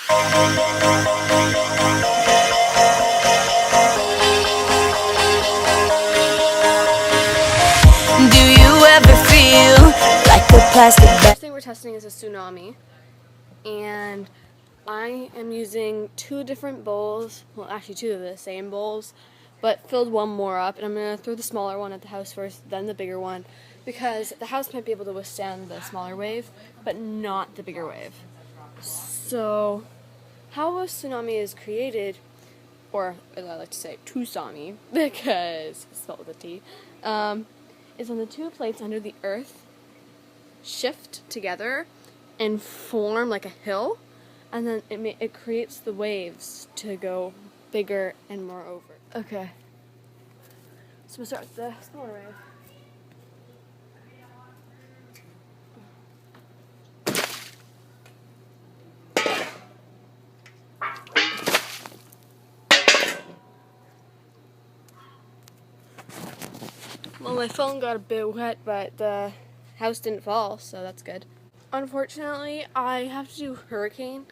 Do you ever feel like a plastic bag? The first thing we're testing is a tsunami, and I am using 2 different bowls, well actually 2 of the same bowls, but filled one more up, and I'm going to throw the smaller one at the house first, then the bigger one, because the house might be able to withstand the smaller wave, but not the bigger wave. So, how a tsunami is created, or as I like to say, tusami, because it's spelled with a T, is when the 2 plates under the earth shift together and form like a hill, and then it creates the waves to go bigger and more over. Okay, so we'll start with the smaller wave. Well, my phone got a bit wet, but the house didn't fall, so that's good. Unfortunately, I have to do hurricane.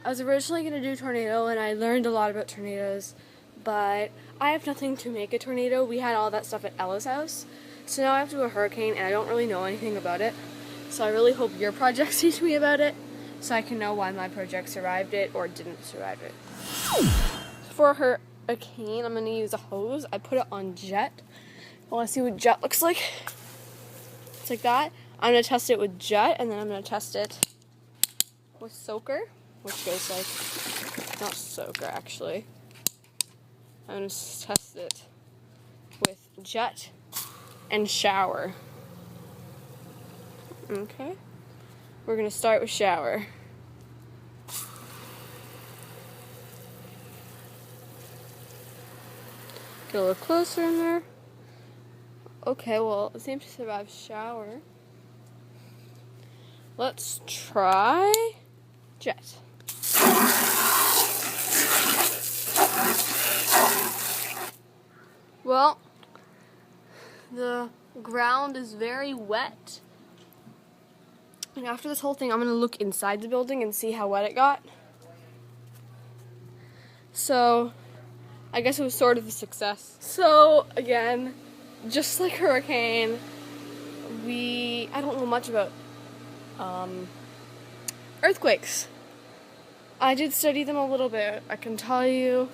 I was originally going to do tornado, and I learned a lot about tornadoes, but I have nothing to make a tornado. We had all that stuff at Ella's house, so now I have to do a hurricane, and I don't really know anything about it. So I really hope your projects teach me about it, so I can know why my project survived it or didn't survive it. For hurricane, I'm going to use a hose. I put it on jet. I want to see what jet looks like. It's like that. I'm going to test it with jet, and then I'm going to test it with soaker, which goes like, not soaker actually. I'm going to test it with jet and shower. Okay. We're going to start with shower. Get a little closer in there. Okay, well, it seems to survive shower. Let's try jet. Well, the ground is very wet. And after this whole thing, I'm going to look inside the building and see how wet it got. So, I guess it was sort of a success. So, again, just like hurricane, I don't know much about earthquakes. I did study them a little bit. I can tell you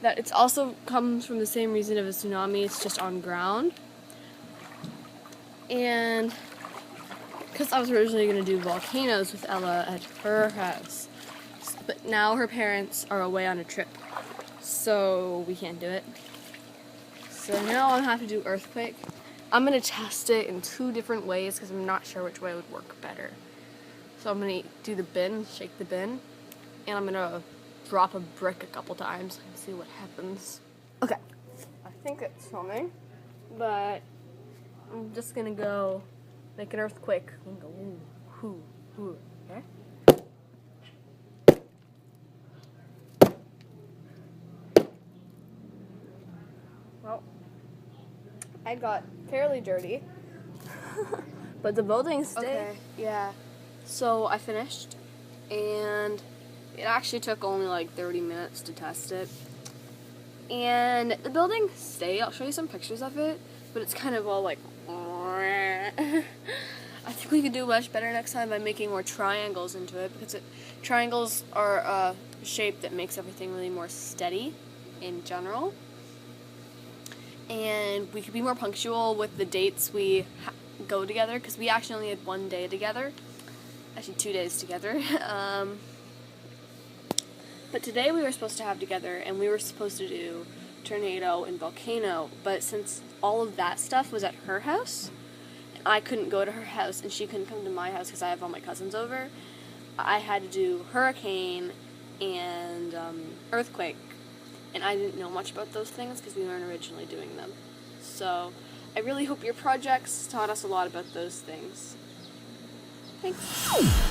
that it also comes from the same reason of a tsunami. It's just on ground. And because I was originally going to do volcanoes with Ella at her house, but now her parents are away on a trip, so we can't do it. So now I'll have to do earthquake. I'm going to test it in 2 different ways because I'm not sure which way would work better. So I'm going to do the bin, shake the bin, and I'm going to drop a brick a couple times and see what happens. Okay, I think it's filming, but I'm just going to go make an earthquake and go ooh, hoo, hoo, okay? Well, I got fairly dirty, but the building stayed. Okay, yeah. So I finished, and it actually took only like 30 minutes to test it. And the building stayed. I'll show you some pictures of it, but it's kind of all like I think we could do much better next time by making more triangles into it, because triangles are a shape that makes everything really more steady in general. And we could be more punctual with the dates we go together, because we actually only had 1 day together. Actually 2 days together. But today we were supposed to have together, and we were supposed to do tornado and volcano, but since all of that stuff was at her house, I couldn't go to her house, and she couldn't come to my house because I have all my cousins over, I had to do hurricane and earthquake, and I didn't know much about those things because we weren't originally doing them. So I really hope your projects taught us a lot about those things. Thanks.